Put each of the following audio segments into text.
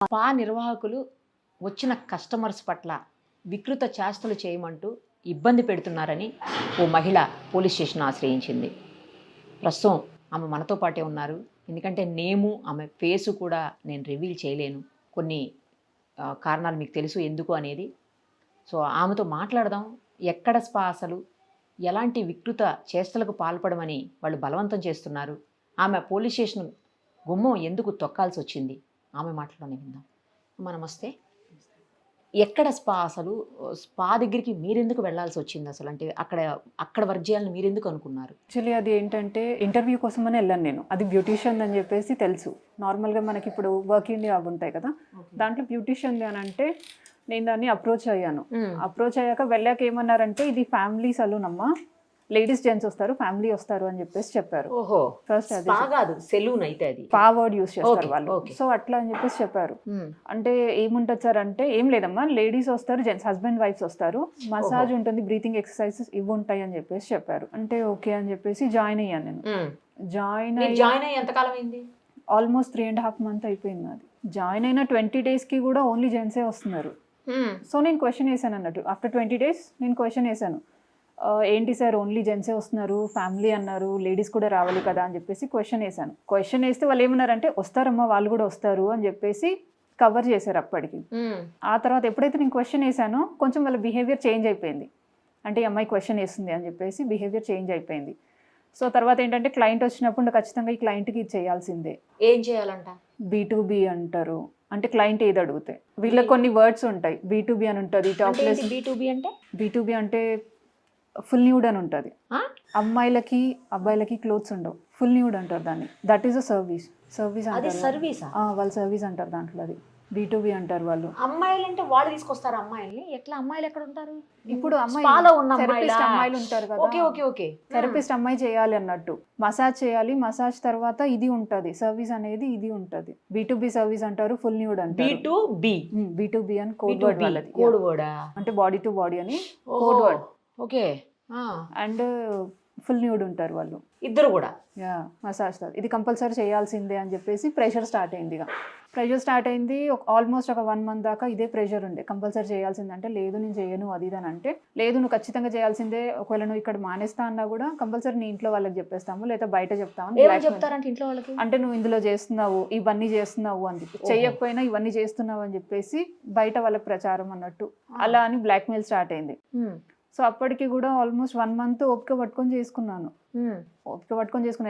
Spa నిర్వాహకులు వచ్చిన customers పట్ల వికృత చేష్టలు చేయమంటూ ఇబ్బంది పెడుతున్నారని ఓ మహిళ పోలీస్ స్టేషన్ ఆశ్రయించింది. ప్రస్తుతం ఆమె మనతో పాటే ఉన్నారు. ఎందుకంటే నేము ఆమె ఫేసు కూడా నేను రివీల్ చేయలేను. కొన్ని కారణాలు మీకు తెలుసు ఎందుకు అనేది. సో ఆమెతో మాట్లాడదాం. ఎక్కడ స్పా అసలు, ఎలాంటి వికృత చేష్టలకు పాల్పడమని వాళ్ళు బలవంతం చేస్తున్నారు, ఆమె పోలీస్ స్టేషన్ గుమ్మం ఎందుకు తొక్కాల్సి వచ్చింది, ఆమె మాటలోనే విందాం. నమస్తే. ఎక్కడ స్పా అసలు, స్పా దగ్గరికి మీరెందుకు వెళ్ళాల్సి వచ్చింది అసలు? అంటే అక్కడ వర్క్ చేయాలని మీరెందుకు అనుకున్నారు? యాక్చువల్లీ అది ఏంటంటే ఇంటర్వ్యూ కోసమని వెళ్ళాను నేను. అది బ్యూటీషియన్ అని చెప్పేసి తెలుసు. నార్మల్గా మనకి ఇప్పుడు వర్క్ ఇండియా అవి ఉంటాయి కదా, దాంట్లో బ్యూటీషియన్ అని అంటే నేను దాన్ని అప్రోచ్ అయ్యాను. అప్రోచ్ అయ్యాక వెళ్ళాక ఏమన్నారంటే ఇది ఫ్యామిలీ సలూన్ అమ్మా, లేడీస్ జెంట్స్ వస్తారు, ఫ్యామిలీ వస్తారు అని చెప్పేసి చెప్పారు. ఓహో, ఫస్ట్ అది కాదు సెలూన్ అయితే అది పా వర్డ్ యూస్ చేస్తారు వాళ్ళు. సో అట్లా అని చెప్పేసి చెప్పారు. అంటే ఏముంటుంది సార్ అంటే ఏం లేదమ్మా, లేడీస్ వస్తారు, జెంట్స్ హస్బెండ్ వైఫ్స్ వస్తారు, మసాజ్ ఉంటుంది, బ్రీతింగ్ ఎక్సర్సైజెస్ ఇవి ఉంటాయి అని చెప్పేసి చెప్పారు. అంటే ఓకే అని చెప్పేసి జాయిన్ అయ్యాను నేను. జాయిన్ అయ్యి ఎంతకాలం అయింది? ఆల్మోస్ట్ 3.5 months అయిపోయింది అది. జాయిన్ అయిన 20 daysకి కూడా ఓన్లీ జెంట్సే వస్తున్నారు. సో నేను క్వశ్చన్ వేసాను అన్నట్టు. ఆఫ్టర్ 20 days నేను క్వశ్చన్ వేసాను, ఏంటి సార్ ఓన్లీ జెంట్సే వస్తున్నారు, ఫ్యామిలీ అన్నారు, లేడీస్ కూడా రావాలి కదా అని చెప్పేసి క్వశ్చన్ వేసాను. క్వశ్చన్ వేస్తే వాళ్ళు ఏమన్నారంటే వస్తారమ్మా, వాళ్ళు కూడా వస్తారు అని చెప్పేసి కవర్ చేశారు అప్పటికి. ఆ తర్వాత ఎప్పుడైతే నేను క్వశ్చన్ వేసానో కొంచెం వాళ్ళ బిహేవియర్ చేంజ్ అయిపోయింది. అంటే ఈ అమ్మాయి క్వశ్చన్ వేస్తుంది అని చెప్పేసి బిహేవియర్ చేంజ్ అయిపోయింది. సో తర్వాత ఏంటంటే క్లయింట్ వచ్చినప్పుడు ఖచ్చితంగా ఈ క్లయింట్కి ఇది చేయాల్సిందే. ఏం చేయాలంట? B2B అంటారు. అంటే క్లయింట్ ఏది అడిగితే వీళ్ళకి కొన్ని వర్డ్స్ ఉంటాయి. B2B అని ఉంటుంది. టాప్లెస్ B2B అంటే ఫుల్ న్యూడ్ అని ఉంటుంది. అమ్మాయిలకి అబ్బాయిలకి క్లోత్స్ ఉండవు, ఫుల్ న్యూడ్ అంటారు దాన్ని. That is a service. వాళ్ళ సర్వీస్ అంటారు దాంట్లో. అది B2B అంటారు వాళ్ళు. అమ్మాయిలు అంటే వాళ్ళు తీసుకొస్తారు అమ్మాయిల్ని. ఎట్లా అమ్మాయిలు ఎక్కడ ఉంటారు? ఇప్పుడు థెరపిస్ట్ అమ్మాయిలు ఉంటారు కదా, థెరపిస్ట్ అమ్మాయి చేయాలి అన్నట్టు, మసాజ్ చేయాలి. మసాజ్ తర్వాత ఇది ఉంటుంది సర్వీస్ అనేది, ఇది ఉంటుంది. B2B సర్వీస్ అంటారు, ఫుల్ న్యూడ్ అంటారు. B2B అని కోడ్ వర్డ్ వాళ్ళది. కోడ్ వర్డ్ అంటే బాడీ టు బాడీ అని code word. Okay. And full nude ఉంటారు వాళ్ళు ఇద్దరు కూడా. మసాజ్ ఇది కంపల్సరీ చేయాల్సిందే అని చెప్పేసి ప్రెషర్ స్టార్ట్ అయింది. ఇక ప్రెషర్ స్టార్ట్ అయింది. ఆల్మోస్ట్ ఒక 1 month దాకా ఇదే ప్రెషర్ ఉండే. కంపల్సరీ చేయాల్సిందే అంటే లేదు నేను చేయను అది ఇది అని అంటే, లేదు నువ్వు ఖచ్చితంగా చేయాల్సిందే, ఒకవేళ నువ్వు ఇక్కడ మానేస్తా అన్నా కూడా కంపల్సరీ నీ ఇంట్లో వాళ్ళకి చెప్పేస్తాము, లేదా బయట చెప్తాము. ఇంట్లో వాళ్ళకి అంటే నువ్వు ఇందులో చేస్తున్నావు, ఇవన్నీ చేస్తున్నావు అని చెప్పి, చెయ్యకపోయినా ఇవన్నీ చేస్తున్నావు అని చెప్పేసి బయట వాళ్ళకి ప్రచారం అన్నట్టు అలా అని బ్లాక్మెయిల్ స్టార్ట్ అయింది. సో అప్పటికి కూడా ఆల్మోస్ట్ 1 month ఓపిక పట్టుకొని చేసుకున్నాను.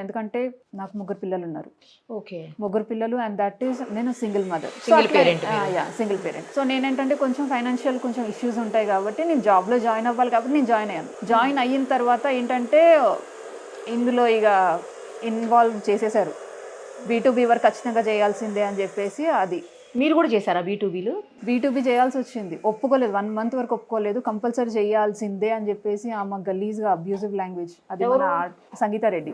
ఎందుకంటే నాకు 3 పిల్లలు ఉన్నారు. ఓకే, 3 పిల్లలు. అండ్ దట్ ఈస్ నేను single mother, single parent. So నేనేంటంటే కొంచెం ఫైనాన్షియల్ కొంచెం ఇష్యూస్ ఉంటాయి కాబట్టి నేను జాబ్లో జాయిన్ అవ్వాలి కాబట్టి నేను జాయిన్ అయ్యాను. జాయిన్ అయిన తర్వాత ఏంటంటే ఇందులో ఇక ఇన్వాల్వ్ చేసేసారు. B2B వర్క్ ఖచ్చితంగా చేయాల్సిందే అని చెప్పేసి. అది మీరు కూడా చేశారా B2B చేయాల్సి వచ్చింది. ఒప్పుకోలేదు, 1 month వరకు ఒప్పుకోలేదు. కంపల్సరీ చేయాల్సిందే అని చెప్పేసి ఆమె గలీజ్గా అబ్యూజివ్ లాంగ్వేజ్. అది మన సంగీత రెడ్డి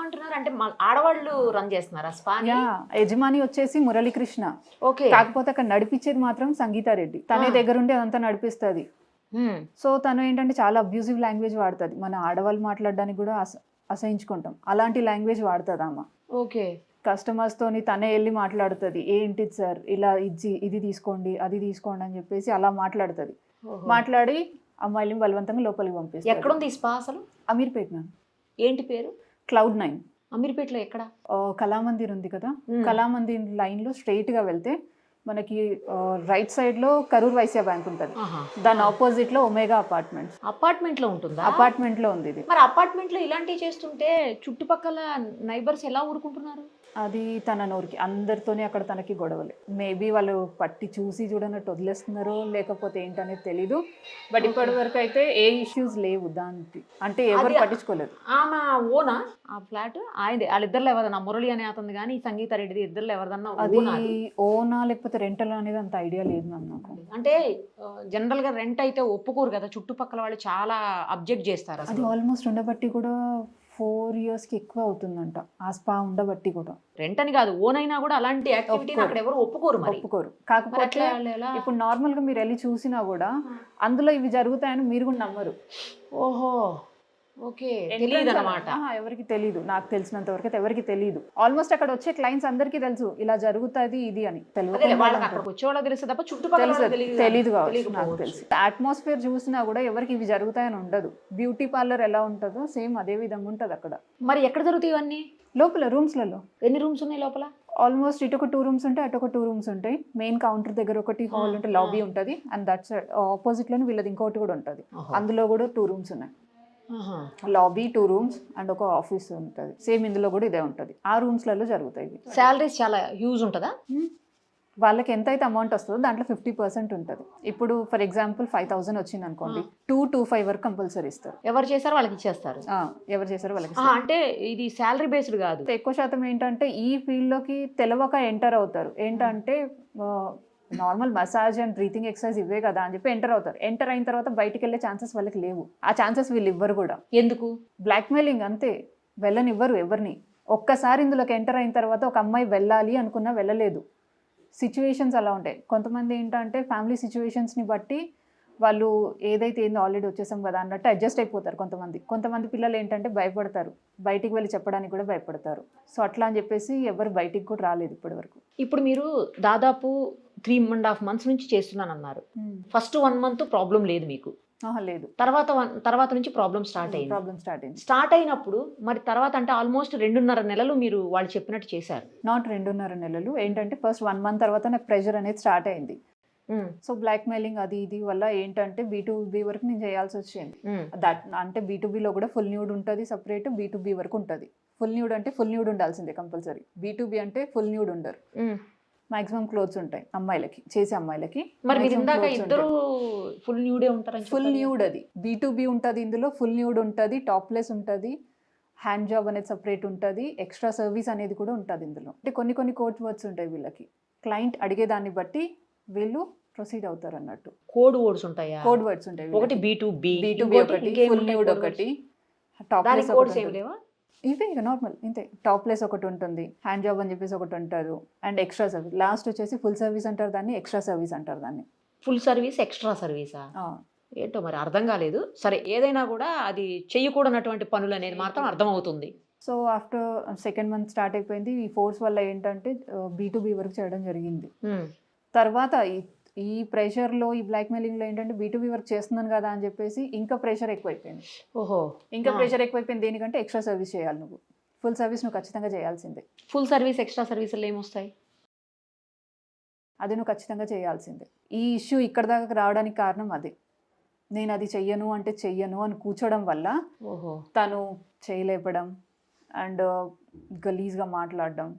అంటున్నారు. అంటే ఆడవాళ్ళు రన్ చేస్తున్నారా స్పా? యజమాని వచ్చేసి మురళీకృష్ణ. ఓకే. కాకపోతే అక్కడ నడిపించేది మాత్రం సంగీత రెడ్డి. తనే దగ్గరుండి అదంతా నడిపిస్తుంది. సో తను ఏంటంటే చాలా అబ్యూజివ్ లాంగ్వేజ్ వాడుతుంది. మన ఆడవాళ్ళు మాట్లాడడానికి కూడా అసహించుకుంటాం, అలాంటి లాంగ్వేజ్ వాడుతుంది ఆమె. ఓకే. కస్టమర్స్ తోని తనే వెళ్ళి మాట్లాడుతుంది, ఏంటి సార్ ఇలా ఇది తీసుకోండి అది తీసుకోండి అని చెప్పేసి అలా మాట్లాడుతుంది. మాట్లాడి అమ్మాయిని బలవంతంగా లోపలికి పంపిస్తుంది. ఎక్కడుంది స్పా అసలు? అమీర్పేట్. ఏంటి పేరు? Cloud9. అమీర్పేట్లో ఎక్కడ? కళామందిర్ ఉంది కదా, కళామందిర్ లైన్ లో స్ట్రైట్ గా వెళ్తే మనకి రైట్ సైడ్ లో కరూర్ వైశ్య బ్యాంక్ ఉంటుంది. దాని ఆపోజిట్ లో ఒమేగా అపార్ట్మెంట్ లో ఉంటుందా? అపార్ట్మెంట్ లో ఉంది ఇది. మరి అపార్ట్మెంట్ లో ఇలాంటివి చేస్తుంటే చుట్టుపక్కల నైబర్స్ ఎలా ఊరుకుంటున్నారు? అది తన నోరికి అందరితోనే అక్కడ తనకి గొడవలే. మేబీ వాళ్ళు పట్టి చూసి చూడనట్టు వదిలేస్తున్నారో లేకపోతే ఏంటనేది తెలీదు. బట్ ఇప్పటి వరకు అయితే ఏ ఇష్యూస్ లేవు దానికి, అంటే ఎవరు పట్టించుకోలేదు. ఆమె ఓనా ఆ ఫ్లాట్? వాళ్ళిద్దరిలో ఎవరన్నా, మురళి అనే అతను కానీ సంగీత రెడ్డి ఇద్దరిలో ఎవరిదన్నా అది ఓనా లేకపోతే రెంటల్ అనేది అంత ఐడియా లేదు నాకు. అంటే జనరల్ గా రెంట్ అయితే ఒప్పుకోరు కదా, చుట్టుపక్కల వాళ్ళు చాలా అబ్జెక్ట్ చేస్తారు. అది ఆల్మోస్ట్ ఉండబట్టి కూడా 4 yearsకి ఎక్కువ అవుతుందంట ఆ స్పా ఉండబట్టి కూడా. రెంట్ అని కాదు, ఓన్ అయినా కూడా అలాంటి యాక్టివిటీని అక్కడ ఎవరు ఒప్పుకోరు. కాకపోతే ఇప్పుడు నార్మల్ గా మీరు వెళ్ళి చూసినా కూడా అందులో ఇవి జరుగుతాయని మీరు కూడా నమ్మరు. ఓహో, ఓకే, తెలియదు అన్నమాట. ఎవరికి తెలియదు, నాకు తెలిసినంత వరకు అయితే ఎవరికి తెలియదు. ఆల్మోస్ట్ అక్కడ వచ్చే క్లయింట్స్ అందరికీ తెలుసు ఇలా జరుగుతుంది ఇది అని. వాళ్ళకి అక్కడికి వచ్చేవాళ్ళకి తెలుసు తప్ప చుట్టుపక్కల తెలీదు కావచ్చు, నాకు తెలుసు. అట్మాస్ఫియర్ చూసినా కూడా ఎవరికి ఇవి జరుగుతాయని ఉండదు. బ్యూటీ పార్లర్ ఎలా ఉంటుందో సేమ్ అదే విధంగా ఉంటుంది అక్కడ. మరి ఎక్కడ జరుగుతాయి ఇవన్నీ? లోపల రూమ్స్లలో. ఎన్ని రూమ్స్ ఉన్నాయి లోపల? ఆల్మోస్ట్ ఇటు ఒక 2 రూమ్స్ ఉంటాయి, అటు ఒక 2 రూమ్స్ ఉంటాయి. మెయిన్ కౌంటర్ దగ్గర ఒకటి హాల్ ఉంటుంది, లాబీ ఉంటుంది. అండ్ దట్ సైడ్ ఆపోజిట్ లోనే వీళ్ళది ఇంకోటి కూడా ఉంటుంది. అందులో కూడా 2 రూమ్స్ ఉన్నాయి. లాబీ, 2 రూమ్స్ అండ్ ఒక ఆఫీస్ ఉంటుంది. సేమ్ ఇందులో కూడా ఇదే ఉంటుంది. ఆ రూమ్స్లలో జరుగుతాయి. శాలరీస్ చాలా హ్యూజ్ ఉంటుందా? వాళ్ళకి ఎంత అయితే అమౌంట్ వస్తుందో దాంట్లో 50% ఉంటుంది. ఇప్పుడు ఫర్ ఎగ్జాంపుల్ 5,000 వచ్చింది అనుకోండి, 2-5 వరకు కంపల్సరీ ఇస్తారు. ఎవరు చేశారో వాళ్ళకి ఇచ్చేస్తారు. ఎవరు చేశారో వాళ్ళకి. అంటే ఇది శాలరీ బేస్డ్ కాదు. ఎక్కువ శాతం ఏంటంటే ఈ ఫీల్డ్ లోకి తెలవక ఎంటర్ అవుతారు. ఏంటంటే normal massage and breathing exercise ఇవే కదా అని చెప్పి ఎంటర్ అవుతారు. ఎంటర్ అయిన తర్వాత బయటికి వెళ్ళే ఛాన్సెస్ వాళ్ళకి లేవు. ఆ ఛాన్సెస్ వీళ్ళు ఇవ్వరు కూడా. ఎందుకు? బ్లాక్మెయిలింగ్ అంతే, వెళ్ళనివ్వరు ఎవరిని. ఒక్కసారి ఇందులోకి ఎంటర్ అయిన తర్వాత ఒక అమ్మాయి వెళ్ళాలి అనుకున్నా వెళ్ళలేదు. సిచ్యువేషన్స్ అలా ఉంటాయి. కొంతమంది ఏంటంటే ఫ్యామిలీ సిచ్యువేషన్స్ని బట్టి వాళ్ళు ఏదైతే ఏందో ఆల్రెడీ వచ్చేసాం కదా అన్నట్టు అడ్జస్ట్ అయిపోతారు. కొంతమంది పిల్లలు ఏంటంటే భయపడతారు, బయటికి వెళ్ళి చెప్పడానికి కూడా భయపడతారు. సో అట్లా అని చెప్పేసి ఎవరు బయటికి కూడా రాలేదు ఇప్పటి వరకు. ఇప్పుడు మీరు దాదాపు 3.5 months నుంచి చేస్తున్నాను అన్నారు. ఫస్ట్ 1 month ప్రాబ్లం లేదు మీకు? లేదు. తర్వాత నుంచి ప్రాబ్లం స్టార్ట్ అయింది. స్టార్ట్ అయినప్పుడు మరి తర్వాత అంటే ఆల్మోస్ట్ 2.5 నెలలు మీరు వాళ్ళు చెప్పినట్టు చేశారు. నాట్ 2.5 నెలలు. ఏంటంటే ఫస్ట్ 1 month తర్వాత నాకు ప్రెషర్ అనేది స్టార్ట్ అయింది. సో బ్లాక్ మెయిలింగ్ అది ఇది వల్ల ఏంటంటే B2B వరకు నేను చేయాల్సి వచ్చింది. దట్ అంటే B2Bలో కూడా ఫుల్ న్యూడ్ ఉంటుంది సపరేట్, B2B వరకు ఉంటుంది. ఫుల్ న్యూడ్ అంటే ఫుల్ న్యూడ్ ఉండాల్సిందే కంపల్సరీ. B2B అంటే ఫుల్ న్యూడ్ ఉండరు. మాక్సిమం క్లోత్స్ ఉంటాయి అమ్మాయిలకి, చేసే అమ్మాయిలకి. మరి మీరు ఇందాక ఇద్దరు ఫుల్ న్యూడే ఉంటారు. ఫుల్ న్యూడ్ అది B2B ఉంటుంది. ఇందులో ఫుల్ న్యూడ్ ఉంటుంది, టాప్లెస్ ఉంటుంది, హ్యాండ్ జాబ్ అనేది సపరేట్ ఉంటుంది, ఎక్స్ట్రా సర్వీస్ అనేది కూడా ఉంటుంది ఇందులో. అంటే కొన్ని కోడ్ వర్డ్స్ ఉంటాయి వీళ్ళకి. క్లయింట్ అడిగేదాన్ని బట్టి వీళ్ళు ప్రొసీడ్ అవుతారు అన్నట్టు. కోడ్ వర్డ్స్ ఉంటాయా? కోడ్ వర్డ్స్ ఉంటాయి. ఒకటి B2B ఒకటి, ఫుల్ న్యూడ్ ఒకటి, టాప్లెస్ ఒకటి. ఇవే ఇక నార్మల్ ఇంతే. టాప్లెస్ ఒకటి ఉంటుంది, హ్యాండ్ జాబ్ అని చెప్పేసి ఒకటి ఉంటారు, అండ్ ఎక్స్ట్రా సర్వీస్. లాస్ట్ వచ్చేసి ఫుల్ సర్వీస్ అంటారు దాన్ని, ఎక్స్ట్రా సర్వీస్ అంటారు దాన్ని. ఫుల్ సర్వీస్, ఎక్స్ట్రా సర్వీసా? ఏంటో మరి అర్థం కాలేదు. సరే, ఏదైనా కూడా అది చెయ్యకూడనటువంటి పనులు అనేది మాత్రం అర్థమవుతుంది. So after 2nd month start అయిపోయింది. ఈ ఫోర్స్ వల్ల ఏంటంటే B2B వరకు చేయడం జరిగింది. తర్వాత ఈ ప్రెషర్లో, ఈ బ్లాక్మెయిలింగ్లో ఏంటంటే B2B వర్క్ చేస్తున్నాను కదా అని చెప్పేసి ఇంకా ప్రెషర్ ఎక్కువైపోయింది. ఇంకా ప్రెషర్ ఎక్కువైపోయింది. దేనికంటే ఎక్స్ట్రా సర్వీస్ చేయాలి నువ్వు. ఫుల్ సర్వీస్ నువ్వు ఖచ్చితంగా చేయాల్సిందే. ఫుల్ సర్వీస్, ఎక్స్ట్రా సర్వీసులు ఏమొస్తాయి? అది నువ్వు ఖచ్చితంగా చేయాల్సిందే. ఈ ఇష్యూ ఇక్కడ దాకా రావడానికి కారణం అదే. నేను అది చెయ్యను అంటే చెయ్యను అని కూర్చోవడం వల్ల తను చేయలేపడం అండ్ గలీజ్గా మాట్లాడడం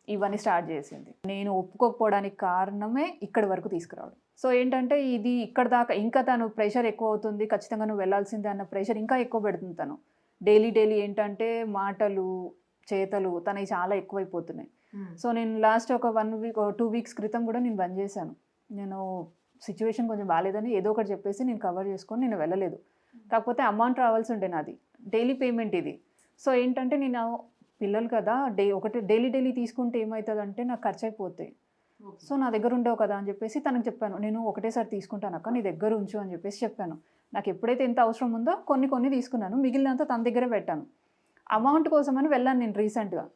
ఇవన్నీ స్టార్ట్ చేసింది. నేను ఒప్పుకోకపోవడానికి కారణమే ఇక్కడి వరకు తీసుకురావడం. సో ఏంటంటే ఇది ఇక్కడ దాకా ఇంకా తను ప్రెషర్ ఎక్కువ అవుతుంది, ఖచ్చితంగా నువ్వు వెళ్ళాల్సిందే అన్న ప్రెషర్ ఇంకా ఎక్కువ పెడుతుంది తను. డైలీ ఏంటంటే మాటలు చేతలు తనవి చాలా ఎక్కువైపోతున్నాయి. సో నేను లాస్ట్ ఒక 1 week 2 weeks క్రితం కూడా నేను బంద్ చేశాను. నేను సిచ్యువేషన్ కొంచెం బాగాలేదని ఏదో ఒకటి చెప్పేసి నేను కవర్ చేసుకొని నేను వెళ్ళలేదు. కాకపోతే అమౌంట్ రావాల్సి ఉండే నాది, డైలీ పేమెంట్ ఇది. సో ఏంటంటే నేను పిల్లలు కదా డైలీ తీసుకుంటే ఏమవుతుందంటే నాకు ఖర్చు అయిపోతాయి. సో నా దగ్గర ఉండవు కదా అని చెప్పేసి తనకు చెప్పాను, నేను ఒకటేసారి తీసుకుంటాను అక్క, నీ దగ్గర ఉంచు అని చెప్పేసి చెప్పాను. నాకు ఎప్పుడైతే ఎంత అవసరం ఉందో కొన్ని తీసుకున్నాను, మిగిలినంత తన దగ్గరే పెట్టాను. అమౌంట్ కోసమని వెళ్ళాను నేను రీసెంట్గా.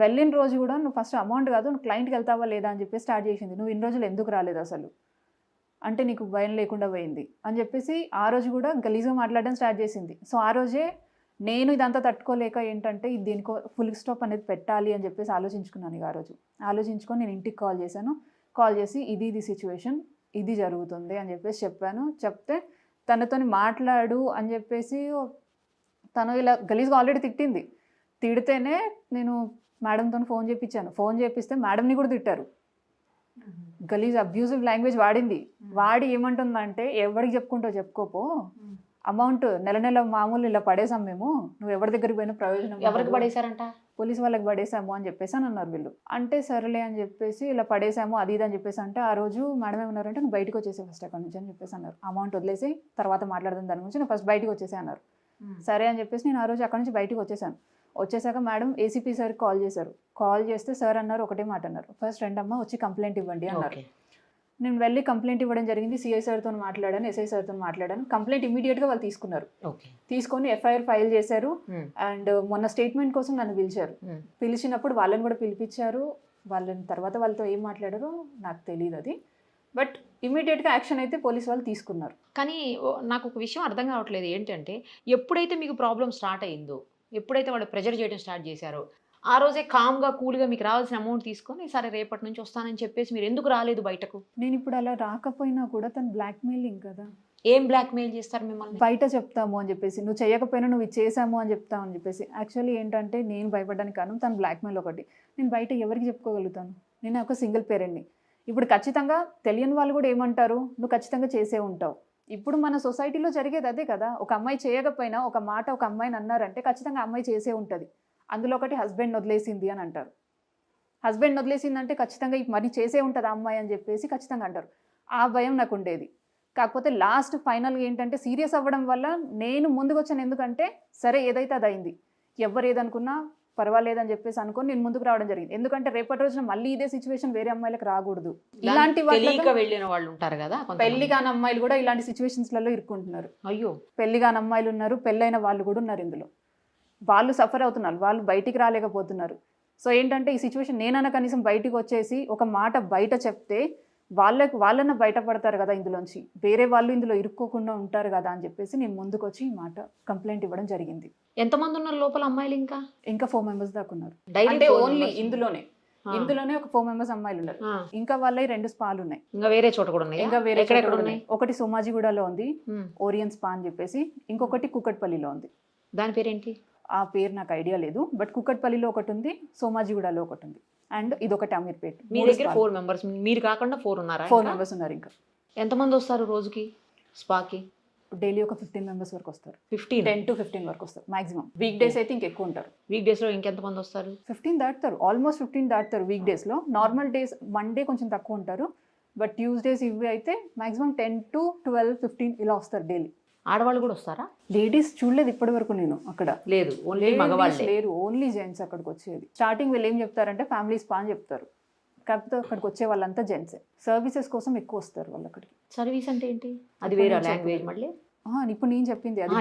వెళ్ళిన రోజు కూడా నువ్వు ఫస్ట్ అమౌంట్ కాదు, నువ్వు క్లయింట్కి వెళ్తావా లేదా అని చెప్పేసి స్టార్ట్ చేసింది. నువ్వు ఇన్ని రోజులు ఎందుకు రాలేదు అసలు అంటే నీకు భయం లేకుండా పోయింది అని చెప్పేసి ఆ రోజు కూడా గలీజ్గా మాట్లాడడం స్టార్ట్ చేసింది. సో ఆ రోజే నేను ఇదంతా తట్టుకోలేక ఏంటంటే ఇది దీనికో ఫుల్ స్టాప్ అనేది పెట్టాలి అని చెప్పేసి ఆలోచించుకున్నాను. ఇక ఆ రోజు ఆలోచించుకొని నేను ఇంటికి కాల్ చేశాను. కాల్ చేసి ఇది సిచ్యువేషన్, ఇది జరుగుతుంది అని చెప్పేసి చెప్పాను. చెప్తే తనతో మాట్లాడు అని చెప్పేసి తను ఇలా గలీజ్గా ఆల్రెడీ తిట్టింది. తిడితేనే నేను మేడంతో ఫోన్ చేయించాను. ఫోన్ చేపిస్తే మేడంని కూడా తిట్టారు. గలీజ్ అబ్యూజివ్ లాంగ్వేజ్ వాడింది. వాడి ఏమంటుందంటే ఎవరికి చెప్పుకుంటావు చెప్పుకోపో, అమౌంట్ నెల మామూలు ఇలా పడేసాం మేము, నువ్వు ఎవరి దగ్గరికి పోయినా ప్రయోజనం. ఎవరికి పడేశారంట? పోలీస్ వాళ్ళకి పడేసాము అని చెప్పేసి అని అన్నారు వీళ్ళు. అంటే సరేలే అని చెప్పేసి ఇలా పడేసాము అది ఇది అని చెప్పేసి అంటే ఆ రోజు మేడం ఏమన్నారంటే నువ్వు బయటకు వచ్చేసి ఫస్ట్ అక్కడ నుంచి అని చెప్పేసి అన్నారు. అమౌంట్ వదిలేసి తర్వాత మాట్లాడదాం దాని గురించి, నువ్వు ఫస్ట్ బయటకు వచ్చేసి అన్నారు. సరే అని చెప్పేసి నేను ఆ రోజు అక్కడ నుంచి బయటకు వచ్చేసాను. వచ్చేసాక మేడం ఏసీపీ సార్ కాల్ చేశారు. కాల్ చేస్తే సార్ అన్నారు ఒకటే మాట అన్నారు, ఫస్ట్ రెండమ్మ వచ్చి కంప్లైంట్ ఇవ్వండి అన్నారు. నేను వెళ్ళి కంప్లైంట్ ఇవ్వడం జరిగింది. సిఐ సార్తో మాట్లాడాను, ఎస్ఐ సార్తో మాట్లాడాను. కంప్లైంట్ ఇమీడియట్గా వాళ్ళు తీసుకున్నారు. ఓకే. తీసుకొని ఎఫ్ఐఆర్ ఫైల్ చేశారు. అండ్ మొన్న స్టేట్మెంట్ కోసం నన్ను పిలిచారు. పిలిచినప్పుడు వాళ్ళని కూడా పిలిపించారు. వాళ్ళని తర్వాత వాళ్ళతో ఏం మాట్లాడారో నాకు తెలియదు అది. బట్ ఇమీడియట్గా యాక్షన్ అయితే పోలీస్ వాళ్ళు తీసుకున్నారు. కానీ నాకు ఒక విషయం అర్థం కావట్లేదు ఏంటంటే, ఎప్పుడైతే మీకు ప్రాబ్లం స్టార్ట్ అయిందో, ఎప్పుడైతే వాళ్ళు ప్రెజర్ చేయడం స్టార్ట్ చేశారో, ఆ రోజే కామ్గా కూల్గా మీకు రావాల్సిన అమౌంట్ తీసుకొని సరే రేపటి నుంచి వస్తానని చెప్పేసి మీరు ఎందుకు రాలేదు బయటకు? నేను ఇప్పుడు అలా రాకపోయినా కూడా తను బ్లాక్మెయిలింగ్ కదా. ఏం బ్లాక్మెయిల్ చేస్తారు మిమ్మల్ని? బయట చెప్తాము అని చెప్పేసి, నువ్వు చేయకపోయినా నువ్వు ఇది చేసాము అని చెప్తావు అని చెప్పేసి. యాక్చువల్లీ ఏంటంటే నేను భయపడడానికి కారణం తను బ్లాక్మెయిల్ ఒకటి. నేను బయట ఎవరికి చెప్పుకోగలుగుతాను? నేను ఒక సింగిల్ పేరెంట్ని. ఇప్పుడు ఖచ్చితంగా తెలియని వాళ్ళు కూడా ఏమంటారు, నువ్వు ఖచ్చితంగా చేసే ఉంటావు. ఇప్పుడు మన సొసైటీలో జరిగేది అదే కదా. ఒక అమ్మాయి చేయకపోయినా ఒక మాట ఒక అమ్మాయిని అన్నారంటే ఖచ్చితంగా అమ్మాయి చేసే ఉంటుంది. అందులో ఒకటి హస్బెండ్ వదిలేసింది అని అంటారు. హస్బెండ్ వదిలేసిందంటే ఖచ్చితంగా ఈ మరి చేసే ఉంటుంది ఆ అమ్మాయి అని చెప్పేసి ఖచ్చితంగా అంటారు. ఆ భయం నాకు ఉండేది. కాకపోతే లాస్ట్ ఫైనల్గా ఏంటంటే సీరియస్ అవ్వడం వల్ల నేను ముందుకు వచ్చాను. ఎందుకంటే సరే ఏదైతే అది అయింది, ఎవరు ఏదనుకున్నా పర్వాలేదని చెప్పేసి అనుకొని నేను ముందుకు రావడం జరిగింది. ఎందుకంటే రేపటి రోజున మళ్ళీ ఇదే సిచ్యువేషన్ వేరే అమ్మాయిలకు రాకూడదు. ఇలాంటి వెళ్ళిన వాళ్ళు ఉంటారు కదా, పెళ్లి కాని అమ్మాయిలు కూడా ఇలాంటి సిచ్యువేషన్స్లలో ఇరుక్కుంటున్నారు. అయ్యో, పెళ్లి కాని అమ్మాయిలు ఉన్నారు, పెళ్ళైన వాళ్ళు కూడా ఉన్నారు ఇందులో. వాళ్ళు సఫర్ అవుతున్నారు, వాళ్ళు బయటికి రాలేకపోతున్నారు. సో ఏంటంటే ఈ సిచ్యువేషన్ నేనన్నా కనీసం బయటికి వచ్చేసి ఒక మాట బయట చెప్తే వాళ్ళన్న బయటపడతారు కదా ఇందులోంచి, వేరే వాళ్ళు ఇందులో ఇరుక్కోకుండా ఉంటారు కదా అని చెప్పేసి నేను ముందుకు వచ్చి ఈ మాట కంప్లైంట్ ఇవ్వడం జరిగింది. ఎంతమంది ఉన్నారు లోపల అమ్మాయిలు? ఇంకా 4 members దాకా ఉన్నారు. Daily అంటే 4 ఓన్లీ members. ఇందులోనే ఒక 4 members అమ్మాయిలు ఉన్నారు. ఇంకా వాళ్ళవి 2 స్పాలు ఉన్నాయి. ఇంకా వేరే చోట కూడా ఉన్నాయి. ఇంకా వేరే చోట ఉన్నాయి. ఒకటి సోమాజిగూడలో ఉంది, ఓరియన్ స్పా అని చెప్పేసి. ఇంకొకటి కుకట్పల్లిలో ఉంది. దాని పేరేంటి? ఆ పేరు నాకు ఐడియా లేదు. బట్ కుకట్పల్లిలో ఒకటి ఉంది, సోమాజిగూడలో ఒకటి ఉంది, అండ్ ఇదొకటి అమీర్పేట్. మీ దగ్గర 4 members, మీరు కాకుండా 4 ఉన్నారా? 4 members ఉన్నారు. ఇంకా ఎంతమంది వస్తారు రోజుకి స్పాకి? డైలీ ఒక 15 members వరకు వస్తారు. 10 to 15 వరకు వస్తారు మాక్సిమం. వీక్ డేస్ అయితే ఇంకెక్కువ ఉంటారు. వీక్ డేస్ లో ఇంకెంతమంది వస్తారు? 15 దాటుతారు, ఆల్మోస్ట్ 15 దాటుతారు వీక్ డేస్ లో. నార్మల్ డేస్ మండే కొంచెం తక్కువ ఉంటారు, బట్ ట్యూస్డేస్ ఇవి అయితే మాక్సిమం 10 to 12, 15 ఇలా వస్తారు డైలీ. ఆడవాళ్ళు కూడా వస్తారా? లేడీస్ చూడలేదు ఇప్పటి వరకు నేను అక్కడ. లేదు, ఓన్లీ మగవాళ్ళు లేరు, ఓన్లీ జెంట్స్ అక్కడికి వచ్చేది. స్టార్టింగ్ వీళ్ళు ఏం చెప్తారంటే ఫ్యామిలీ స్పా అని చెప్తారు, కాకపోతే అక్కడికి వచ్చే వాళ్ళంతా జెంట్సే. సర్వీసెస్ కోసం ఎక్కువ వస్తారు వాళ్ళు అక్కడికి. సర్వీస్ అంటే ఏంటి? అది వేరే లాంగ్వేజ్ మళ్ళీ. ఇప్పుడు నేను చెప్పింది అది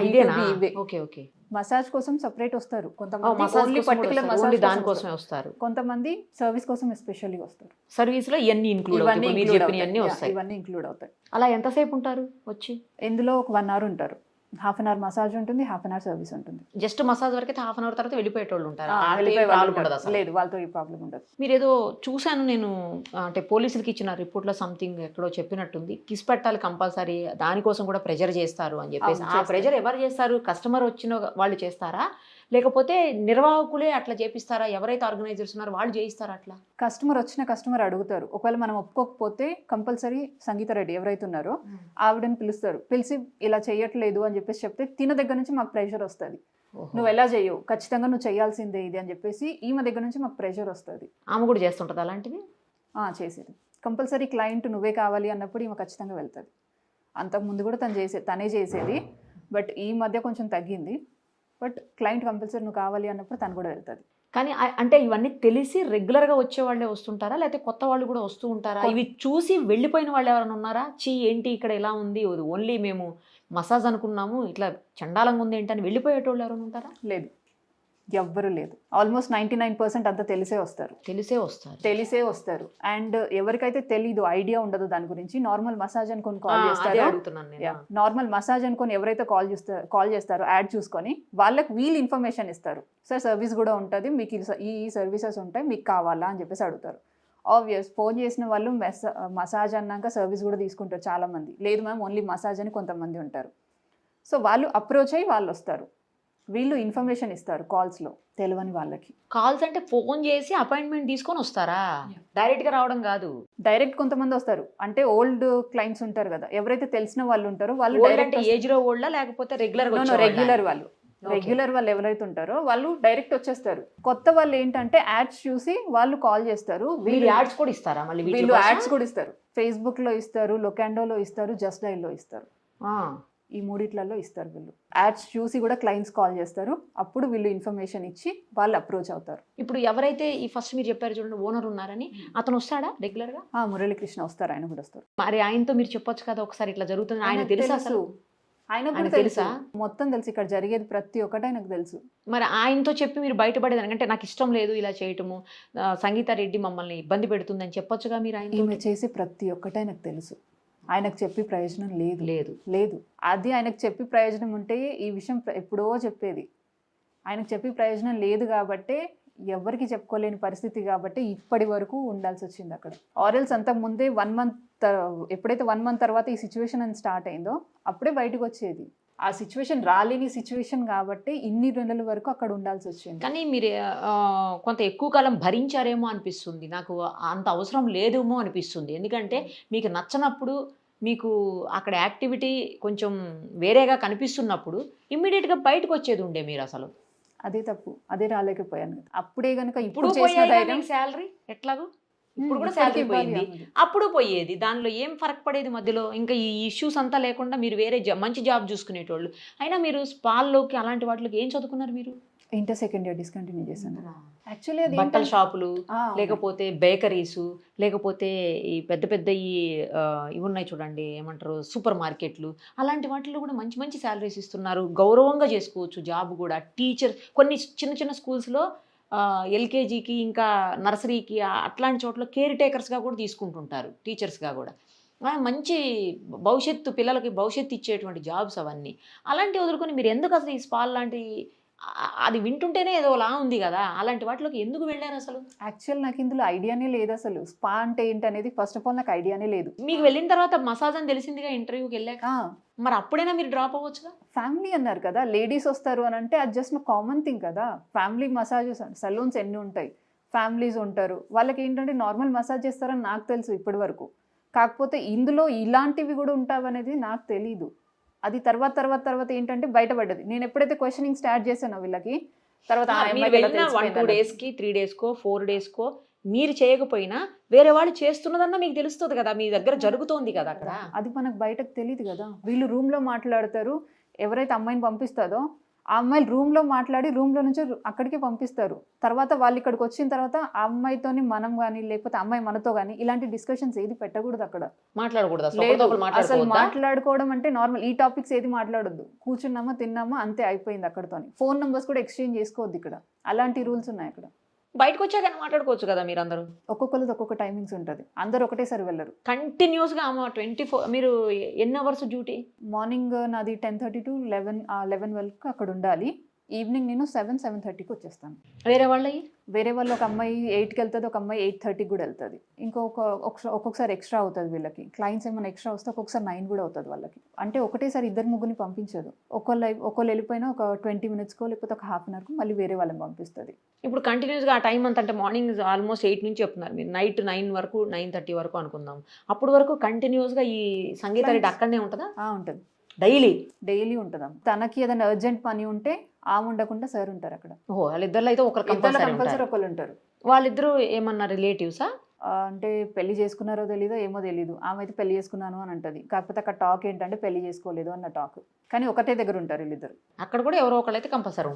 ఇవే. Okay okay. మసాజ్ కోసం సెపరేట్ వస్తారు కొంతమంది, దానికోసమే వస్తారు. కొంతమంది సర్వీస్ కోసం ఎస్పెషల్లీ వస్తారు. సర్వీస్ లో ఇవన్నీ ఇంక్లూడ్ వస్తాయి. ఇవన్నీ ఇంక్లూడ్ అవుతాయి. అలా ఎంతసేపు ఉంటారు వచ్చి? ఇందులో ఒక 1 hour ఉంటారు. 1/2 hour మసాజ్ ఉంటుంది, 1/2 hour సర్వీస్ ఉంటుంది. జస్ట్ మసాజ్ వరకు 1/2 hour తర్వాత వెళ్ళిపోయేటోళ్ళు ఉంటారు. లేదు, వాళ్ళతో ఈ ప్రాబ్లం ఉండదు. మీరు ఏదో చూశాను నేను, అంటే పోలీసులకి ఇచ్చిన రిపోర్ట్లో సంథింగ్ ఎక్కడో చెప్పినట్టుంది, కిస్ పెట్టాలి కంపల్సరీ, దానికోసం కూడా ప్రెజర్ చేస్తారు అని చెప్పేసి. ఆ ప్రెజర్ ఎవరు చేస్తారు? కస్టమర్ వచ్చిన వాళ్ళు చేస్తారా, లేకపోతే నిర్వాహకులే అట్లా చేపిస్తారా? ఎవరైతే ఆర్గనైజర్స్ ఉన్నారో వాళ్ళు చేయిస్తారా అట్లా? కస్టమర్ అడుగుతారు. ఒకవేళ మనం ఒప్పుకోకపోతే కంపల్సరీ సంగీత రెడ్డి ఎవరైతే ఉన్నారో ఆవిడని పిలుస్తారు. పిలిచి ఇలా చేయట్లేదు అని చెప్పేసి చెప్తే తిన దగ్గర నుంచి మాకు ప్రెషర్ వస్తుంది. నువ్వు ఎలా చేయవు, ఖచ్చితంగా నువ్వు చేయాల్సిందే ఇది అని చెప్పేసి ఈమె దగ్గర నుంచి మాకు ప్రెషర్ వస్తుంది. ఆమె కూడా చేస్తుంటుంది అలాంటివి? చేసేది కంపల్సరీ. క్లయింట్ నువ్వే కావాలి అన్నప్పుడు ఈమె ఖచ్చితంగా వెళ్తుంది. అంతకుముందు కూడా తనే చేసేది, బట్ ఈ మధ్య కొంచెం తగ్గింది. బట్ క్లయింట్ కంపల్సరీ నువ్వు కావాలి అన్నప్పుడు తను కూడా వెళ్తుంది. కానీ అంటే ఇవన్నీ తెలిసి రెగ్యులర్గా వచ్చే వాళ్ళే వస్తుంటారా, లేకపోతే కొత్త వాళ్ళు కూడా వస్తూ ఉంటారా? ఇవి చూసి వెళ్ళిపోయిన వాళ్ళు ఎవరైనా ఉన్నారా? ఏంటి ఇక్కడ ఇలా ఉంది, ఓన్లీ మేము మసాజ్ అనుకున్నాము, ఇట్లా చండాలంగా ఉంది ఏంటని వెళ్ళిపోయేటోళ్ళు ఎవరైనా ఉంటారా? లేదు, ఎవ్వరు లేదు. ఆల్మోస్ట్ 99% అంతా తెలిసే వస్తారు. అండ్ ఎవరికైతే తెలీదు, ఐడియా ఉండదు దాని గురించి, నార్మల్ మసాజ్ అనుకొని కాల్ చేస్తారు. నార్మల్ మసాజ్ అనుకొని ఎవరైతే కాల్ చేస్తారో యాడ్ చూసుకొని వాళ్ళకి వీళ్ళు ఇన్ఫర్మేషన్ ఇస్తారు. సార్ సర్వీస్ కూడా ఉంటుంది, మీకు ఈ సర్వీసెస్ ఉంటాయి, మీకు కావాలా అని చెప్పేసి అడుగుతారు. ఆబ్వియస్ ఫోన్ చేసిన వాళ్ళు మసాజ్ అన్నాక సర్వీస్ కూడా తీసుకుంటారు చాలా మంది. లేదు మ్యామ్ ఓన్లీ మసాజ్ అని కొంతమంది ఉంటారు. సో వాళ్ళు అప్రోచ్ అయ్యి వాళ్ళు వస్తారు, వీళ్ళు ఇన్ఫర్మేషన్ ఇస్తారు కాల్స్లో తెలియని వాళ్ళకి. కాల్స్ అంటే ఫోన్ చేసి అపాయింట్మెంట్ తీసుకొని వస్తారా? డైరెక్ట్గా రావడం కాదు. డైరెక్ట్ కొంతమంది వస్తారు, అంటే ఓల్డ్ క్లయింట్స్ ఉంటారు కదా, ఎవరైతే తెలిసిన వాళ్ళు ఉంటారో వాళ్ళు డైరెక్ట్ ఏజ్ లో ఓల్డా లేకపోతే రెగ్యులర్ వాళ్ళు ఎవరైతే ఉంటారో వాళ్ళు డైరెక్ట్ వచ్చేస్తారు. కొత్త వాళ్ళు ఏంటంటే యాడ్స్ చూసి వాళ్ళు కాల్ చేస్తారు. వీళ్ళు యాడ్స్ కూడా ఇస్తారా? మళ్ళీ వీళ్ళు యాడ్స్ కూడా ఇస్తారు. ఫేస్బుక్ లో ఇస్తారు, లొకాండోలో ఇస్తారు, జస్ట్ డైల్ లో ఇస్తారు. ఈ మూడిట్లలో ఇస్తారు వీళ్ళు. యాడ్స్ చూసి కూడా క్లయింట్స్ కాల్ చేస్తారు, అప్పుడు వీళ్ళు ఇన్ఫర్మేషన్ ఇచ్చి వాళ్ళు అప్రోచ్ అవుతారు. ఇప్పుడు ఎవరైతే ఈ ఫస్ట్ మీరు చెప్పారు చూడండి ఓనర్ ఉన్నారని, అతను వస్తాడా రెగ్యులర్గా? మురళీకృష్ణ వస్తారు, ఆయన కూడా వస్తారు. మరి ఆయనతో మీరు చెప్పొచ్చు కదా ఒకసారి ఇట్లా జరుగుతుంది, ఆయన తెలుసా అసలు? ఆయన కూడా తెలుసా? మొత్తం తెలుసు, ఇక్కడ జరిగేది ప్రతి ఒక్కటి ఆయనకు తెలుసు. మరి ఆయనతో చెప్పి మీరు బయటపడేదానికి, అంటే నాకు ఇష్టం లేదు ఇలా చేయటము, సంగీత రెడ్డి మమ్మల్ని ఇబ్బంది పెడుతుందని చెప్పొచ్చుగా మీరు? ఆయన ఈమె చేసే ప్రతి ఒక్కటి ఆయనకు తెలుసు, ఆయనకు చెప్పి ప్రయోజనం లేదు. లేదు లేదు అది ఆయనకు చెప్పి ప్రయోజనం ఉంటే ఈ విషయం ఎప్పుడో చెప్పేది. ఆయనకు చెప్పి ప్రయోజనం లేదు కాబట్టి, ఎవరికి చెప్పుకోలేని పరిస్థితి కాబట్టి ఇప్పటి వరకు ఉండాల్సి వచ్చింది అక్కడ. ఆరెల్స్ అంతకు ముందే 1 month, ఎప్పుడైతే 1 month తర్వాత ఈ సిచ్యువేషన్ అని స్టార్ట్ అయిందో అప్పుడే బయటకు వచ్చేది. ఆ సిచ్యువేషన్ రాలేని సిచ్యువేషన్ కాబట్టి ఇన్ని నెలల వరకు అక్కడ ఉండాల్సి వచ్చింది. కానీ మీరు కొంత ఎక్కువ కాలం భరించారేమో అనిపిస్తుంది నాకు, అంత అవసరం లేదేమో అనిపిస్తుంది. ఎందుకంటే మీకు నచ్చనప్పుడు, మీకు అక్కడ యాక్టివిటీ కొంచెం వేరేగా కనిపిస్తున్నప్పుడు ఇమ్మీడియట్గా బయటకు వచ్చేది ఉండే మీరు అసలు. అదే తప్పు, అదే రాలేకపోయాను. అప్పుడే కనుక ఇప్పుడు శాలరీ ఎట్లాగో ఇప్పుడు కూడా శాలరీ పోయింది, అప్పుడు పోయేది, దానిలో ఏం ఫరక్ పడేది మధ్యలో? ఇంకా ఈ ఇష్యూస్ అంతా లేకుండా మీరు వేరే మంచి జాబ్ చూసుకునేటోళ్ళు. అయినా మీరు స్పాల్లోకి అలాంటి వాటిలోకి ఏం చదువుకున్నారు మీరు? ఇంటర్ సెకండ్ ఇయర్ డిస్కంటిన్యూ చేశాను. యాక్చువల్లీ అది బట్టల షాపులు, లేకపోతే బేకరీసు, లేకపోతే ఈ పెద్ద పెద్ద ఇవి ఉన్నాయి చూడండి, ఏమంటారు, సూపర్ మార్కెట్లు, అలాంటి వాటిలో కూడా మంచి మంచి శాలరీస్ ఇస్తున్నారు, గౌరవంగా చేసుకోవచ్చు జాబ్ కూడా. టీచర్ కొన్ని చిన్న చిన్న స్కూల్స్లో ఎల్కేజీకి ఇంకా నర్సరీకి అట్లాంటి చోట్ల కేర్ టేకర్స్గా కూడా తీసుకుంటుంటారు, టీచర్స్గా కూడా. మంచి భవిష్యత్తు, పిల్లలకి భవిష్యత్తు ఇచ్చేటువంటి జాబ్స్ అవన్నీ. అలాంటివి వదులుకొని మీరు ఎందుకు అసలు ఈ స్పాల్ లాంటి, అది వింటుంటేనే ఏదోలా ఉంది కదా, అలాంటి వాటిలోకి ఎందుకు వెళ్ళారు అసలు? యాక్చువల్ నాకు ఇందులో ఐడియానే లేదు అసలు, స్పా అంటే ఏంటి అనేది ఫస్ట్ ఆఫ్ ఆల్ నాకు ఐడియానే లేదు. మీకు వెళ్ళిన తర్వాత మసాజ్ అని తెలిసిందిగా ఇంటర్వ్యూకి వెళ్ళాక, మరి అప్పుడైనా మీరు డ్రాప్ అవ్వచ్చుగా? ఫ్యామిలీ అన్నారు కదా, లేడీస్ వస్తారు అని అంటే అది జస్ట్ కామన్ థింగ్ కదా. ఫ్యామిలీ మసాజెస్, సలూన్స్ ఎన్ని ఉంటాయి, ఫ్యామిలీస్ ఉంటారు, వాళ్ళకి ఏంటంటే నార్మల్ మసాజ్ చేస్తారని నాకు తెలుసు ఇప్పటి వరకు. కాకపోతే ఇందులో ఇలాంటివి కూడా ఉంటావనేది నాకు తెలీదు. అది తర్వాత ఏంటంటే బయటపడ్డది. నేను ఎప్పుడైతే క్వశ్చనింగ్ స్టార్ట్ చేశానో వీళ్ళకి, తర్వాత 1-2 డేస్కి 3 డేస్కో 4 డేస్కో మీరు చేయకపోయినా వేరే వాళ్ళు చేస్తున్నదన్నా మీకు తెలుస్తుంది కదా, మీ దగ్గర జరుగుతోంది కదా అక్కడ. అది మనకు బయటకు తెలియదు కదా. వీళ్ళు రూమ్లో మాట్లాడతారు, ఎవరైతే అమ్మాయిని పంపిస్తుందో ఆ అమ్మాయిలు రూమ్లో మాట్లాడి రూమ్లో నుంచి అక్కడికి పంపిస్తారు. తర్వాత వాళ్ళు ఇక్కడికి వచ్చిన తర్వాత ఆ అమ్మాయితోని మనం కానీ లేకపోతే అమ్మాయి మనతో కానీ ఇలాంటి డిస్కషన్స్ ఏది పెట్టకూడదు అక్కడ. మాట్లాడకూడదు అసలు. మాట్లాడుకోవడం అంటే నార్మల్ ఈ టాపిక్స్ ఏది మాట్లాడొద్దు, కూర్చున్నామా తిన్నామా అంతే, అయిపోయింది అక్కడతోని. ఫోన్ నెంబర్స్ కూడా ఎక్స్చేంజ్ చేసుకోవద్దు ఇక్కడ, అలాంటి రూల్స్ ఉన్నాయి అక్కడ. బయటకు వచ్చాక మాట్లాడుకోవచ్చు కదా మీరు అందరూ. ఒక్కొక్కరిది ఒక్కొక్క టైమింగ్స్ ఉంటుంది, అందరూ ఒకటేసారి వెళ్ళరు. కంటిన్యూస్గా 24. మీరు ఎన్ని అవర్స్ డ్యూటీ? మార్నింగ్ నాది 10:30 to 11 వరకు అక్కడ ఉండాలి. ఈవినింగ్ నేను 7-7:30కి వచ్చేస్తాను. వేరే వాళ్ళు ఒక అమ్మాయి 8కి వెళ్తుంది, ఒక అమ్మాయి 8:30కి కూడా వెళ్తుంది. ఒక్కొక్కసారి ఎక్స్ట్రా అవుతుంది వీళ్ళకి. క్లయింట్స్ ఏమైనా ఎక్స్ట్రా వస్తే ఒక్కొక్కసారి 9 కూడా అవుతుంది వాళ్ళకి. అంటే ఒకటేసారి 2-3 పంపించదు. ఒకళ్ళు వెళ్ళిపోయినా ఒక 20 minutesకో లేకపోతే ఒక ½ hourకో మళ్ళీ వేరే వాళ్ళని పంపిస్తుంది. ఇప్పుడు కంటిన్యూస్గా ఆ టైం అంత, అంటే మార్నింగ్ ఆల్మోస్ట్ 8 నుంచి చెప్తున్నారు మీరు, నైట్ 9 వరకు 9:30 వరకు అనుకుందాం. అప్పుడు వరకు కంటిన్యూస్గా ఈ సంగీత రెడ్డి అక్కడనే ఉంటుందా? ఉంటుంది, డైలీ ఉంటుందా. తనకి ఏదైనా అర్జెంట్ పని ఉంటే ఆమె ఉండకుండా సార్ ఉంటారు అక్కడ. వాళ్ళిద్దరు అయితే ఒకళ్ళు ఉంటారు. వాళ్ళిద్దరు ఏమన్నా రిలేటివ్సా? అంటే పెళ్లి చేసుకున్నారో తెలీదో ఏమో తెలీదు. ఆమె అయితే పెళ్లి చేసుకున్నాను అని అంటది, కాకపోతే అక్కడ టాక్ ఏంటంటే పెళ్లి చేసుకోలేదు అన్న టాక్. కానీ ఒకటే దగ్గర ఉంటారు వీళ్ళిద్దరు. అక్కడ కూడా ఎవరో ఒకళ్ళు అయితే కంపల్సరీ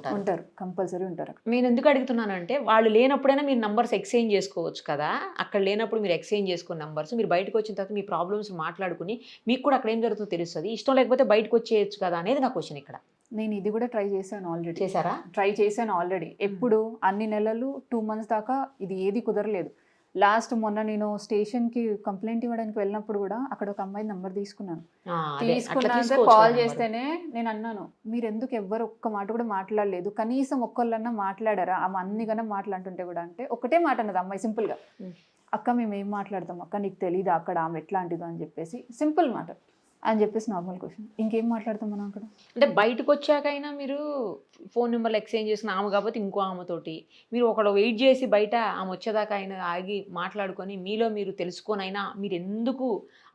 కంపల్సరీ ఉంటారు. నేను ఎందుకు అడుగుతున్నానంటే, వాళ్ళు లేనప్పుడైనా మీరు నంబర్స్ ఎక్స్చేంజ్ చేసుకోవచ్చు కదా. అక్కడ లేనప్పుడు మీరు ఎక్స్చేంజ్ చేసుకున్న నంబర్స్, మీరు బయటకు వచ్చిన తర్వాత మీ ప్రాబ్లమ్స్ మాట్లాడుకుని మీకు కూడా అక్కడ ఏం జరుగుతుందో తెలుస్తుంది. ఇష్టం లేకపోతే బయటకు వచ్చేయచ్చు కదా అనేది నా క్వశ్చన్ ఇక్కడ. నేను ఇది కూడా ట్రై చేశాను ఆల్రెడీ. చేశారా? ట్రై చేశాను ఆల్రెడీ. ఎప్పుడు అన్ని నెలలు 2 months దాకా ఇది ఏది కుదరలేదు. లాస్ట్ మొన్న నేను స్టేషన్కి కంప్లైంట్ ఇవ్వడానికి వెళ్ళినప్పుడు కూడా అక్కడ ఒక అమ్మాయి నెంబర్ తీసుకున్నాను. కాల్ చేస్తేనే నేను అన్నాను, మీరు ఎందుకు ఎవ్వరు ఒక్క మాట కూడా మాట్లాడలేదు, కనీసం ఒక్కళ్ళన్నా మాట్లాడారా, ఆమె అన్ని కన్నా మాట్లాడుతుంటే కూడా. అంటే ఒకటే మాట అన్నది అమ్మాయి సింపుల్గా, అక్క మేము ఏం మాట్లాడతాం అక్క, నీకు తెలీదా అక్కడ ఆమె ఎట్లాంటిదో అని చెప్పేసి, సింపుల్ మాట అని చెప్పేసి నార్మల్ క్వశ్చన్. ఇంకేం మాట్లాడతాం మనం అక్కడ? అంటే బయటకు వచ్చాకైనా మీరు ఫోన్ నెంబర్లు ఎక్స్చేంజ్ చేసిన ఆమె కాబట్టి ఇంకో ఆమెతోటి మీరు ఒకడు వెయిట్ చేసి బయట ఆమె వచ్చేదాకా అయినా ఆగి మాట్లాడుకొని మీలో మీరు తెలుసుకొని అయినా మీరు ఎందుకు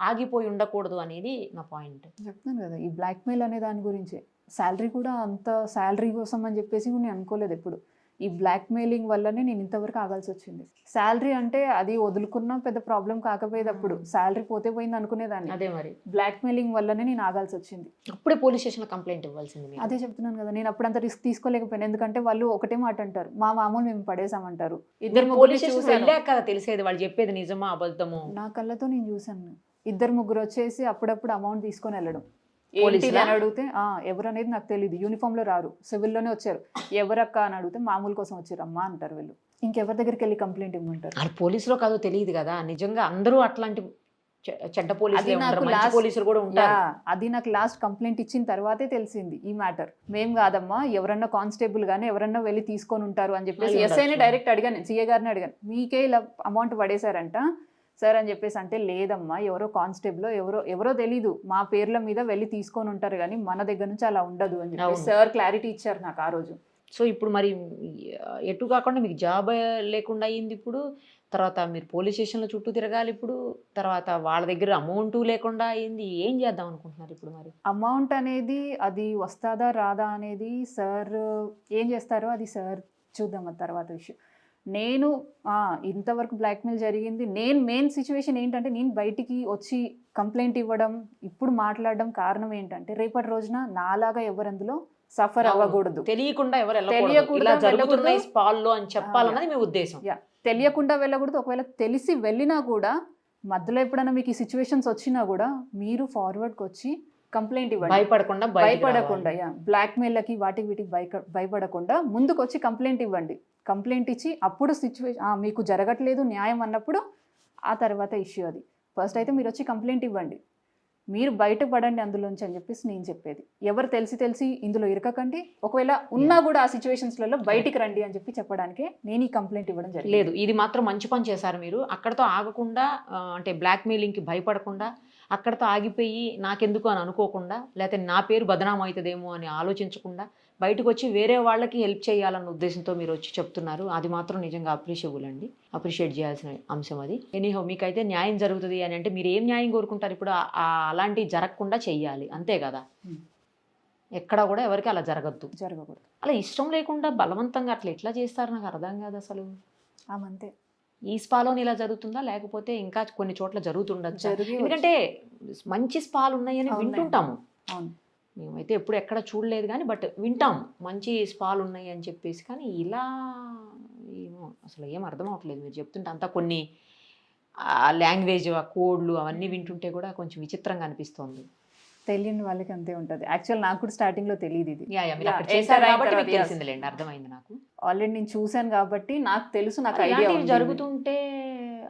ఆగిపోయి ఉండకూడదు అనేది నా పాయింట్. చెప్తున్నాను కదా, ఈ బ్లాక్మెయిల్ అనే దాని గురించే. శాలరీ కూడా అంత శాలరీ కోసం అని చెప్పేసి నేను అనుకోలేదు ఎప్పుడు. ఈ బ్లాక్ మెయిలింగ్ వల్లనే నేను ఇంతవరకు ఆగాల్సి వచ్చింది. శాలరీ అంటే అది వదులుకున్నా పెద్ద ప్రాబ్లం కాకపోయేది, అప్పుడు శాలరీ పోతే పోయింది అనుకునేదాన్ని. అదే మరి బ్లాక్ మెయిలింగ్ వల్లనే నేను ఆగాల్సి వచ్చింది. అప్పుడే పోలీస్ స్టేషన్లో కంప్లైంట్ ఇవ్వాల్సింది మీరు. అదే చెప్తున్నాను కదా, నేను అప్పుడు అంత రిస్క్ తీసుకోలేకపోయాను. ఎందుకంటే వాళ్ళు ఒకటే మాట అంటారు, మా మామూలు మేము పడేసామంటారు. ఇద్దరు పోలీస్ ముగ్గురు స్టేషన్ చూసాను, వెళ్ళాక కదా తెలిసేది వాళ్ళు చెప్పేది నిజమా అబద్ధమో. నా కళ్ళతో నేను చూసాను. ఇద్దరు ముగ్గురు వచ్చేసి అప్పుడప్పుడు అమౌంట్ తీసుకొని వెళ్ళడం. పోలీసులా? ఏంటిది అని అడిగితే ఎవరు అనేది నాకు తెలియదు, యూనిఫామ్ లో రారు, సివిల్లోనే వచ్చారు. ఎవరక్క అని అడిగితే మామూలు కోసం వచ్చారు అమ్మా అంటారు వీళ్ళు. ఇంకెవరి దగ్గరికి వెళ్ళి కంప్లైంట్ ఇవ్వమంటారు? అది పోలీసులో కాదో తెలియదు కదా. నిజంగా అందరూ అట్లాంటి చెడ్డ అది పోలీసులు నాకు మంచి last- పోలీసులు కూడా ఉంటారు. అది నాకు లాస్ట్ కంప్లైంట్ ఇచ్చిన తర్వాతే తెలిసింది ఈ మ్యాటర్. మేం కాదమ్మా, ఎవరన్నా కానిస్టేబుల్ గానీ ఎవరన్నా వెళ్ళి తీసుకొని ఉంటారు అని చెప్పేసి అయి ఎస్ఐని ఉండొచ్చు. డైరెక్ట్ అడిగాను, సీఏ గారిని అడిగాను, మీకే ఇలా అమౌంట్ పడేశారంట సార్ అని చెప్పేసి. అంటే లేదమ్మా, ఎవరో కానిస్టేబుల్ ఎవరో తెలీదు, మా పేర్ల మీద వెళ్ళి తీసుకొని ఉంటారు కానీ మన దగ్గర నుంచి అలా ఉండదు అని చెప్పి అవును. సార్ క్లారిటీ ఇచ్చారు నాకు ఆ రోజు. సో ఇప్పుడు మరి ఎటు కాకుండా మీకు జాబ్ లేకుండా అయ్యింది ఇప్పుడు. తర్వాత మీరు పోలీస్ స్టేషన్లో చుట్టూ తిరగాలి ఇప్పుడు. తర్వాత వాళ్ళ దగ్గర అమౌంట్ లేకుండా అయింది. ఏం చేద్దాం అనుకుంటున్నారు ఇప్పుడు మరి? అమౌంట్ అనేది అది వస్తుందా రాదా అనేది సార్ ఏం చేస్తారో అది సార్ చూద్దాం, అది తర్వాత విషయం. నేను ఇంతవరకు బ్లాక్మెయిల్ జరిగింది. నేను మెయిన్ సిచ్యువేషన్ ఏంటంటే, నేను బయటికి వచ్చి కంప్లైంట్ ఇవ్వడం, ఇప్పుడు మాట్లాడడం కారణం ఏంటంటే, రేపటి రోజున నాలాగా ఎవరు అందులో సఫర్ అవ్వకూడదు, తెలియకుండా ఎవరు తెలియకుండా ఇలా జరుగుతున్నాయి వెళ్ళకూడదు. స్పాల్లో అని చెప్పాలన్నది మీ ఉద్దేశం. తెలియకుండా వెళ్ళకూడదు. ఒకవేళ తెలిసి వెళ్ళినా కూడా మధ్యలో ఎప్పుడైనా మీకు ఈ సిచ్యువేషన్స్ వచ్చినా కూడా మీరు ఫార్వర్డ్కి వచ్చి కంప్లైంట్ ఇవ్వండి. భయపడకుండా భయపడకుండా బ్లాక్మెయిల్కి వీటికి భయపడకుండా ముందుకు వచ్చి కంప్లైంట్ ఇవ్వండి. కంప్లైంట్ ఇచ్చి అప్పుడు సిచ్యువేషన్ మీకు జరగట్లేదు న్యాయం అన్నప్పుడు ఆ తర్వాత ఇష్యూ అది. ఫస్ట్ అయితే మీరు వచ్చి కంప్లైంట్ ఇవ్వండి, మీరు బయటపడండి అందులోంచి అని చెప్పేసి నేను చెప్పేది. ఎవరు తెలిసి ఇందులో ఇరకకండి, ఒకవేళ ఉన్నా కూడా ఆ సిచ్యువేషన్స్లలో బయటికి రండి అని చెప్పడానికే నేను ఈ కంప్లైంట్ ఇవ్వడం జరిగింది. లేదు, ఇది మాత్రం మంచి పని చేశారు మీరు. అక్కడతో ఆగకుండా అంటే బ్లాక్మెయిలింగ్కి భయపడకుండా అక్కడతో ఆగిపోయి నాకెందుకు అని అనుకోకుండా, లేకపోతే నా పేరు బదనాం అవుతుందేమో అని ఆలోచించకుండా బయటకు వచ్చి వేరే వాళ్ళకి హెల్ప్ చేయాలన్న ఉద్దేశంతో మీరు వచ్చి చెప్తున్నారు. అది మాత్రం నిజంగా అప్రిషియేట్ చేయాల్సిన అంశం అది. ఎనీహో మీకైతే న్యాయం జరుగుతుంది అని అంటే మీరు ఏం న్యాయం కోరుకుంటారు ఇప్పుడు? అలాంటివి జరగకుండా చెయ్యాలి, అంతే కదా. ఎక్కడ కూడా ఎవరికి అలా జరగకూడదు. అలా ఇష్టం లేకుండా బలవంతంగా అట్లా ఎట్లా చేస్తారు నాకు అర్థం కాదు అసలు. అంతే. ఈ స్పాలోని ఇలా జరుగుతుందా, లేకపోతే ఇంకా కొన్ని చోట్ల జరుగుతుండొచ్చు? జరిగి ఎందుకంటే మంచి స్పాలు ఉన్నాయని అవును. వింటుంటాము. అవును. మేమైతే ఎప్పుడు ఎక్కడ చూడలేదు కానీ బట్ వింటాం మంచి స్పాలు ఉన్నాయి అని చెప్పేసి. కానీ ఇలా ఏమో అసలు ఏం అర్థం అవ్వట్లేదు మీరు చెప్తుంటే. అంతా కొన్ని లాంగ్వేజ్ ఆ కోడ్లు అవన్నీ వింటుంటే కూడా కొంచెం విచిత్రంగా అనిపిస్తుంది. తెలియని వాళ్ళకి అంతే ఉంటుంది. యాక్చువల్ నాకు కూడా స్టార్టింగ్ లో తెలియదు ఇది. మీరు అక్కడ చేశారు కాబట్టి మీకు తెలిసిందిలేండి, అర్థమైంది నాకు. ఆల్రెడీ నేను చూసాను కాబట్టి నాకు తెలుసు, నాకు ఐడియా ఇలాంటివి ఉంది. జరుగుతుంటే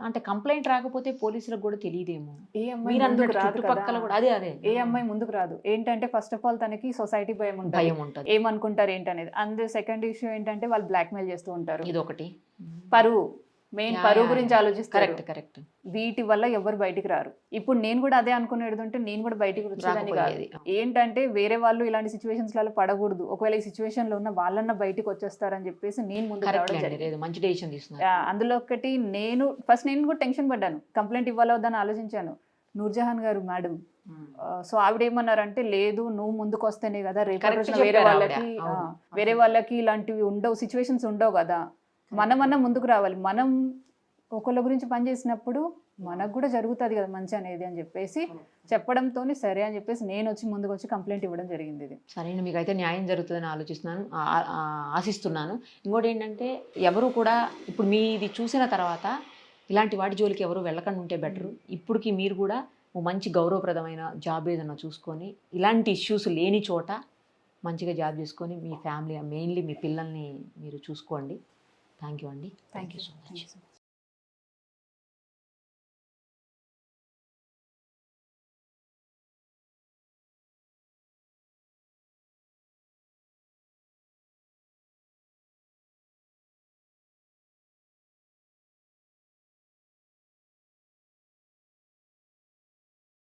అంటే కంప్లైంట్ రాకపోతే పోలీసులకు కూడా తెలియదేమో. ఏ అమ్మాయి మీరు ముందుకు అందరు రాదు చుట్టుపక్కల కదా. కూడా అదే ఏ అమ్మాయి ముందుకు రాదు. ఏంటంటే ఫస్ట్ ఆఫ్ ఆల్ తనకి సొసైటీ భయం ఉంటుంది, ఏమనుకుంటారు ఏంటనేది. అండ్ సెకండ్ ఇష్యూ ఏంటంటే వాళ్ళు బ్లాక్మెయిల్ చేస్తూ ఉంటారు. ఇదొకటి పరువు, మెయిన్ పరువు గురించి ఆలోచిస్తారు. కరెక్ట్. వీటి వల్ల ఎవరు బయటికి రారు. ఇప్పుడు నేను కూడా అదే అనుకునేది ఉంటే నేను కూడా బయటికి వచ్చేదాన్ని కాదు. ఏంటంటే వేరే వాళ్ళు ఇలాంటి సిచ్యువేషన్స్ లలో పడకూడదు, ఒకవేళ ఈ సిచ్యువేషన్ లో ఉన్న వాళ్ళన్న బయటికి వచ్చేస్తారని చెప్పేసి నేను ముందు రావడం జరిగింది. మంచి డెసిషన్ తీసుకున్నారు. అందులో ఒకటి నేను కూడా టెన్షన్ పడ్డాను, కంప్లైంట్ ఇవ్వాలవద్దని ఆలోచించాను. నూర్జహాన్ గారు మేడం, సో ఆవిడ ఏమన్నారంటే, లేదు నువ్వు ముందుకు వస్తేనే కదా రేపు వేరే వాళ్ళకి ఇలాంటివి ఉండవు, సిచ్యువేషన్స్ ఉండవు కదా, మనమన్నా ముందుకు రావాలి, మనం ఒకళ్ళ గురించి పనిచేసినప్పుడు మనకు కూడా జరుగుతుంది కదా మంచి అనేది అని చెప్పేసి చెప్పడంతో సరే అని చెప్పేసి నేను వచ్చి ముందుకు వచ్చి కంప్లైంట్ ఇవ్వడం జరిగింది. ఇది సరే, మీకైతే న్యాయం జరుగుతుందని ఆశిస్తున్నాను. ఇంకోటి ఏంటంటే ఎవరు కూడా ఇప్పుడు మీది చూసిన తర్వాత ఇలాంటి వాటి జోలికి ఎవరు వెళ్ళకుండా ఉంటే బెటరు. ఇప్పటికి మీరు కూడా ఓ మంచి గౌరవప్రదమైన జాబ్ ఏదైనా చూసుకొని ఇలాంటి ఇష్యూస్ లేని చోట మంచిగా జాబ్ చేసుకొని మీ ఫ్యామిలీ మెయిన్లీ మీ పిల్లల్ని మీరు చూసుకోండి. థ్యాంక్ యూ అండి. Thank you so much.